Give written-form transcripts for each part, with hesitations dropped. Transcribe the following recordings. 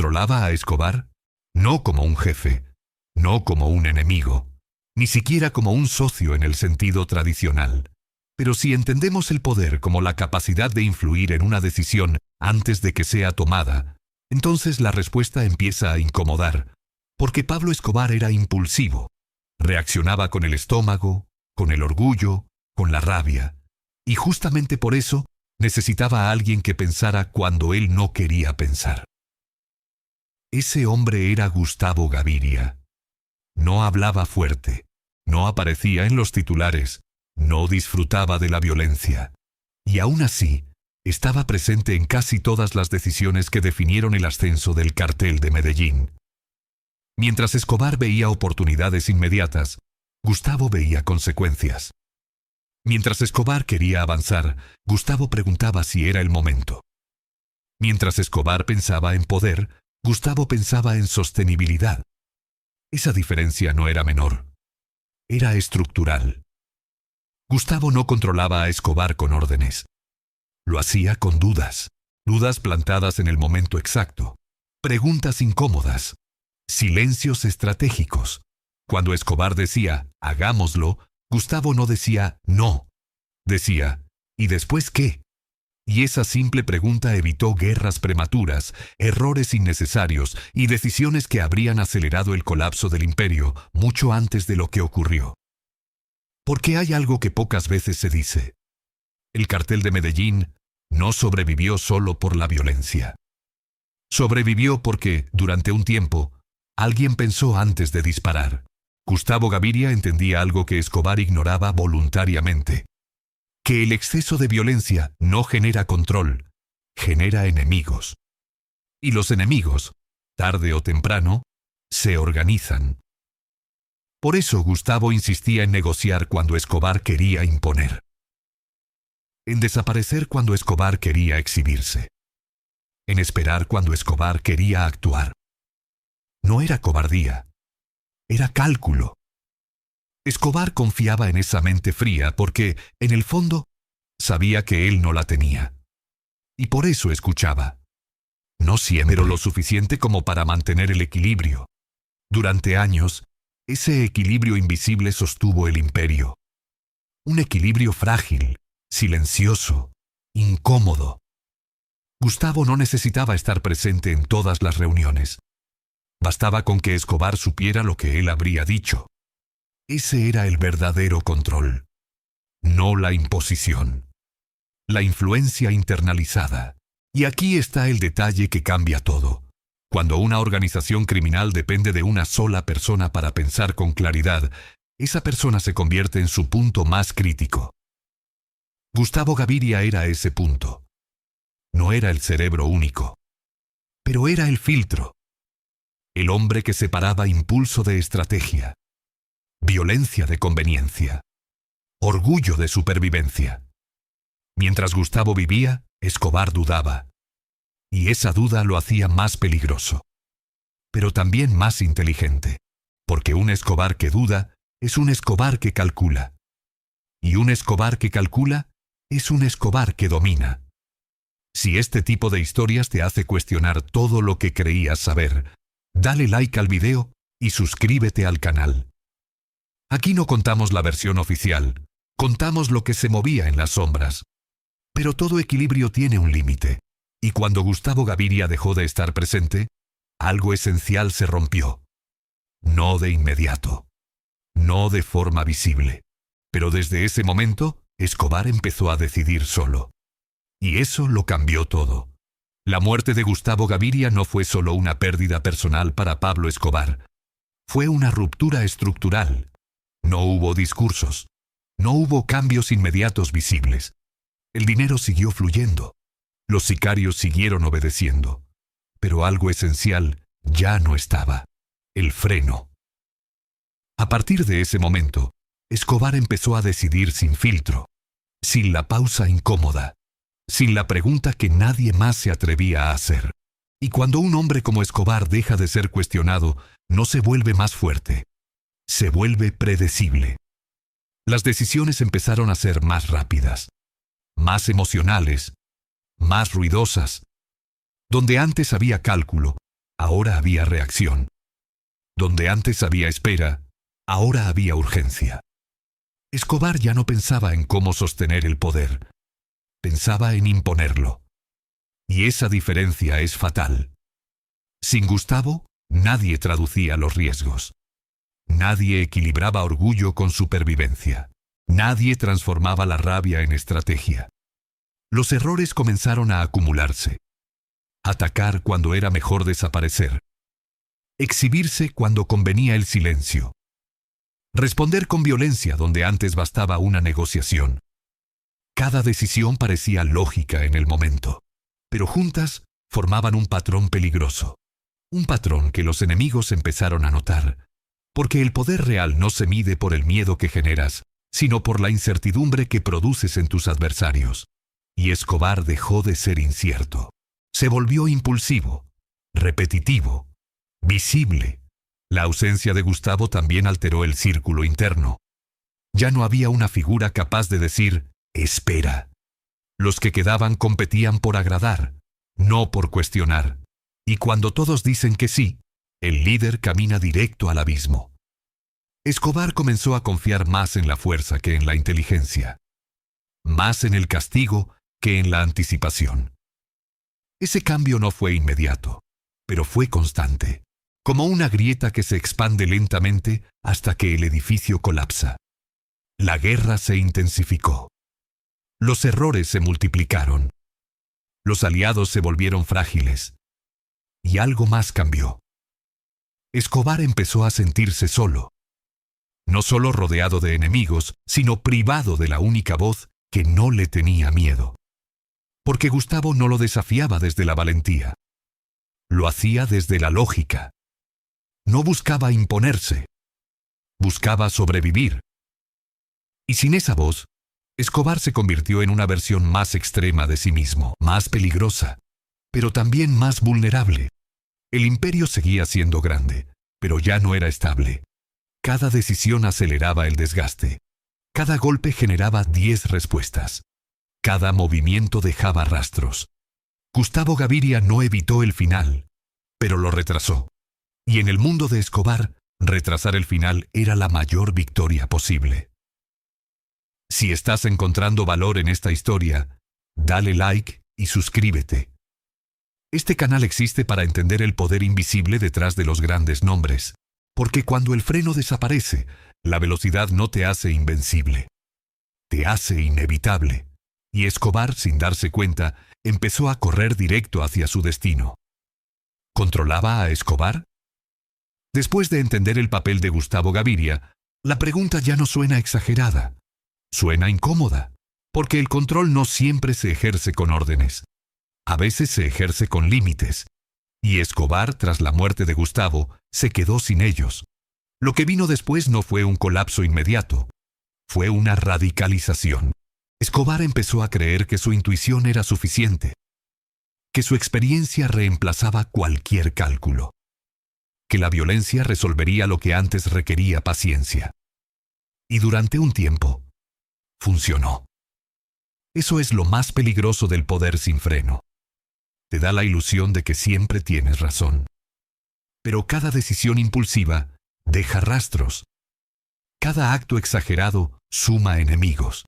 controlaba a Escobar? No como un jefe, no como un enemigo, ni siquiera como un socio en el sentido tradicional. Pero si entendemos el poder como la capacidad de influir en una decisión antes de que sea tomada, entonces la respuesta empieza a incomodar, porque Pablo Escobar era impulsivo. Reaccionaba con el estómago, con el orgullo, con la rabia, y justamente por eso necesitaba a alguien que pensara cuando él no quería pensar. Ese hombre era Gustavo Gaviria. No hablaba fuerte, no aparecía en los titulares, no disfrutaba de la violencia, y aún así estaba presente en casi todas las decisiones que definieron el ascenso del Cartel de Medellín. Mientras Escobar veía oportunidades inmediatas, Gustavo veía consecuencias. Mientras Escobar quería avanzar, Gustavo preguntaba si era el momento. Mientras Escobar pensaba en poder, Gustavo pensaba en sostenibilidad. Esa diferencia no era menor. Era estructural. Gustavo no controlaba a Escobar con órdenes. Lo hacía con dudas, dudas plantadas en el momento exacto, preguntas incómodas, silencios estratégicos. Cuando Escobar decía, hagámoslo, Gustavo no decía, no. Decía, ¿y después qué? Y esa simple pregunta evitó guerras prematuras, errores innecesarios y decisiones que habrían acelerado el colapso del imperio mucho antes de lo que ocurrió. Porque hay algo que pocas veces se dice. El Cartel de Medellín no sobrevivió solo por la violencia. Sobrevivió porque, durante un tiempo, alguien pensó antes de disparar. Gustavo Gaviria entendía algo que Escobar ignoraba voluntariamente. Que el exceso de violencia no genera control, genera enemigos. Y los enemigos, tarde o temprano, se organizan. Por eso Gustavo insistía en negociar cuando Escobar quería imponer. En desaparecer cuando Escobar quería exhibirse. En esperar cuando Escobar quería actuar. No era cobardía, era cálculo. Escobar confiaba en esa mente fría porque, en el fondo, sabía que él no la tenía. Y por eso escuchaba. No siempre, pero lo suficiente como para mantener el equilibrio. Durante años, ese equilibrio invisible sostuvo el imperio. Un equilibrio frágil, silencioso, incómodo. Gustavo no necesitaba estar presente en todas las reuniones. Bastaba con que Escobar supiera lo que él habría dicho. Ese era el verdadero control, no la imposición. La influencia internalizada. Y aquí está el detalle que cambia todo. Cuando una organización criminal depende de una sola persona para pensar con claridad, esa persona se convierte en su punto más crítico. Gustavo Gaviria era ese punto. No era el cerebro único, pero era el filtro. El hombre que separaba impulso de estrategia, violencia de conveniencia, orgullo de supervivencia. Mientras Gustavo vivía, Escobar dudaba. Y esa duda lo hacía más peligroso. Pero también más inteligente. Porque un Escobar que duda es un Escobar que calcula. Y un Escobar que calcula es un Escobar que domina. Si este tipo de historias te hace cuestionar todo lo que creías saber, dale like al video y suscríbete al canal. Aquí no contamos la versión oficial, contamos lo que se movía en las sombras. Pero todo equilibrio tiene un límite, y cuando Gustavo Gaviria dejó de estar presente, algo esencial se rompió. No de inmediato, no de forma visible, pero desde ese momento, Escobar empezó a decidir solo. Y eso lo cambió todo. La muerte de Gustavo Gaviria no fue solo una pérdida personal para Pablo Escobar. Fue una ruptura estructural. No hubo discursos. No hubo cambios inmediatos visibles. El dinero siguió fluyendo. Los sicarios siguieron obedeciendo. Pero algo esencial ya no estaba. El freno. A partir de ese momento, Escobar empezó a decidir sin filtro, sin la pausa incómoda, sin la pregunta que nadie más se atrevía a hacer. Y cuando un hombre como Escobar deja de ser cuestionado, no se vuelve más fuerte, se vuelve predecible. Las decisiones empezaron a ser más rápidas, más emocionales, más ruidosas. Donde antes había cálculo, ahora había reacción. Donde antes había espera, ahora había urgencia. Escobar ya no pensaba en cómo sostener el poder. Pensaba en imponerlo. Y esa diferencia es fatal. Sin Gustavo, nadie traducía los riesgos. Nadie equilibraba orgullo con supervivencia. Nadie transformaba la rabia en estrategia. Los errores comenzaron a acumularse. Atacar cuando era mejor desaparecer. Exhibirse cuando convenía el silencio. Responder con violencia donde antes bastaba una negociación. Cada decisión parecía lógica en el momento, pero juntas formaban un patrón peligroso. Un patrón que los enemigos empezaron a notar, porque el poder real no se mide por el miedo que generas, sino por la incertidumbre que produces en tus adversarios. Y Escobar dejó de ser incierto. Se volvió impulsivo, repetitivo, visible. La ausencia de Gustavo también alteró el círculo interno. Ya no había una figura capaz de decir, espera. Los que quedaban competían por agradar, no por cuestionar. Y cuando todos dicen que sí, el líder camina directo al abismo. Escobar comenzó a confiar más en la fuerza que en la inteligencia. Más en el castigo que en la anticipación. Ese cambio no fue inmediato, pero fue constante, como una grieta que se expande lentamente hasta que el edificio colapsa. La guerra se intensificó. Los errores se multiplicaron. Los aliados se volvieron frágiles. Y algo más cambió. Escobar empezó a sentirse solo. No solo rodeado de enemigos, sino privado de la única voz que no le tenía miedo. Porque Gustavo no lo desafiaba desde la valentía. Lo hacía desde la lógica. No buscaba imponerse. Buscaba sobrevivir. Y sin esa voz, Escobar se convirtió en una versión más extrema de sí mismo, más peligrosa, pero también más vulnerable. El imperio seguía siendo grande, pero ya no era estable. Cada decisión aceleraba el desgaste. Cada golpe generaba 10 respuestas. Cada movimiento dejaba rastros. Gustavo Gaviria no evitó el final, pero lo retrasó. Y en el mundo de Escobar, retrasar el final era la mayor victoria posible. Si estás encontrando valor en esta historia, dale like y suscríbete. Este canal existe para entender el poder invisible detrás de los grandes nombres, porque cuando el freno desaparece, la velocidad no te hace invencible. Te hace inevitable. Y Escobar, sin darse cuenta, empezó a correr directo hacia su destino. ¿Controlaba a Escobar? Después de entender el papel de Gustavo Gaviria, la pregunta ya no suena exagerada. Suena incómoda, porque el control no siempre se ejerce con órdenes. A veces se ejerce con límites. Y Escobar, tras la muerte de Gustavo, se quedó sin ellos. Lo que vino después no fue un colapso inmediato. Fue una radicalización. Escobar empezó a creer que su intuición era suficiente, que su experiencia reemplazaba cualquier cálculo, que la violencia resolvería lo que antes requería paciencia. Y durante un tiempo, funcionó. Eso es lo más peligroso del poder sin freno. Te da la ilusión de que siempre tienes razón. Pero cada decisión impulsiva deja rastros. Cada acto exagerado suma enemigos.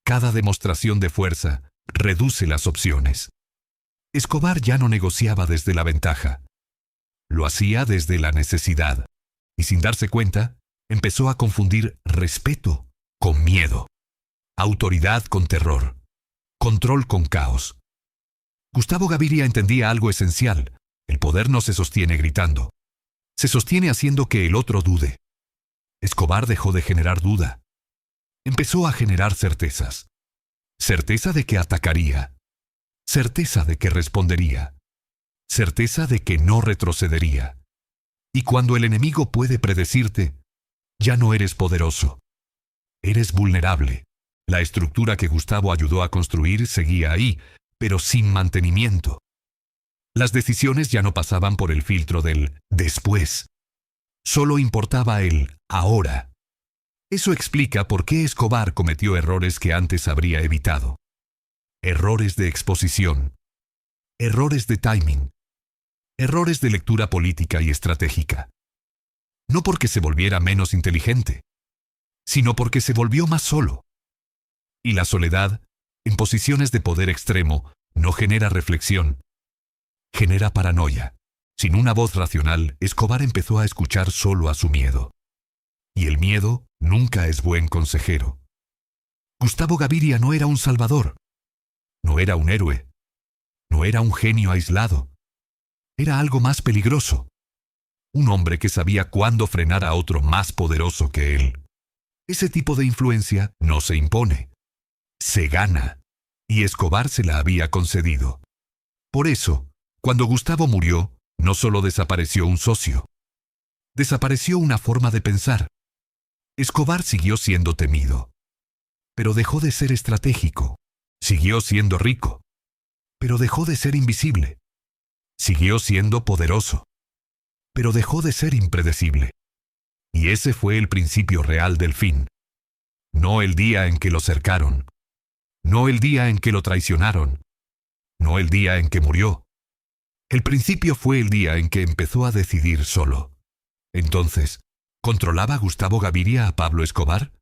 Cada demostración de fuerza reduce las opciones. Escobar ya no negociaba desde la ventaja. Lo hacía desde la necesidad. Y sin darse cuenta, empezó a confundir respeto con miedo. Autoridad con terror. Control con caos. Gustavo Gaviria entendía algo esencial. El poder no se sostiene gritando. Se sostiene haciendo que el otro dude. Escobar dejó de generar duda. Empezó a generar certezas. Certeza de que atacaría. Certeza de que respondería. Certeza de que no retrocedería. Y cuando el enemigo puede predecirte, ya no eres poderoso. Eres vulnerable. La estructura que Gustavo ayudó a construir seguía ahí, pero sin mantenimiento. Las decisiones ya no pasaban por el filtro del después. Solo importaba el ahora. Eso explica por qué Escobar cometió errores que antes habría evitado. Errores de exposición. Errores de timing. errores de lectura política y estratégica. No porque se volviera menos inteligente, sino porque se volvió más solo. Y la soledad, en posiciones de poder extremo, no genera reflexión, genera paranoia. Sin una voz racional, Escobar empezó a escuchar solo a su miedo. Y el miedo nunca es buen consejero. Gustavo Gaviria no era un salvador, no era un héroe, no era un genio aislado. Era algo más peligroso. Un hombre que sabía cuándo frenar a otro más poderoso que él. Ese tipo de influencia no se impone, se gana, y Escobar se la había concedido. Por eso, cuando Gustavo murió, no solo desapareció un socio, desapareció una forma de pensar. Escobar siguió siendo temido, pero dejó de ser estratégico. Siguió siendo rico, pero dejó de ser invisible. Siguió siendo poderoso, pero dejó de ser impredecible. Y ese fue el principio real del fin. No el día en que lo cercaron, no el día en que lo traicionaron, no el día en que murió. El principio fue el día en que empezó a decidir solo. Entonces, ¿controlaba Gustavo Gaviria a Pablo Escobar?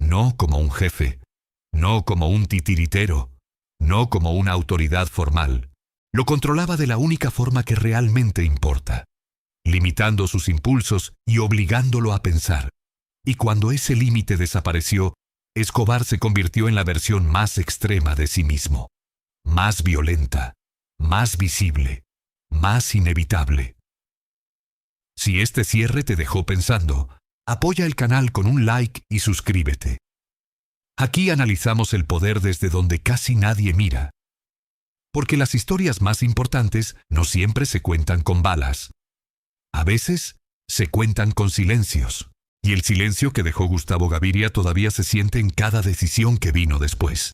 No como un jefe, no como un titiritero, no como una autoridad formal. Lo controlaba de la única forma que realmente importa, limitando sus impulsos y obligándolo a pensar. Y cuando ese límite desapareció, Escobar se convirtió en la versión más extrema de sí mismo, más violenta, más visible, más inevitable. Si este cierre te dejó pensando, apoya el canal con un like y suscríbete. Aquí analizamos el poder desde donde casi nadie mira. Porque las historias más importantes no siempre se cuentan con balas. A veces se cuentan con silencios. Y el silencio que dejó Gustavo Gaviria todavía se siente en cada decisión que vino después.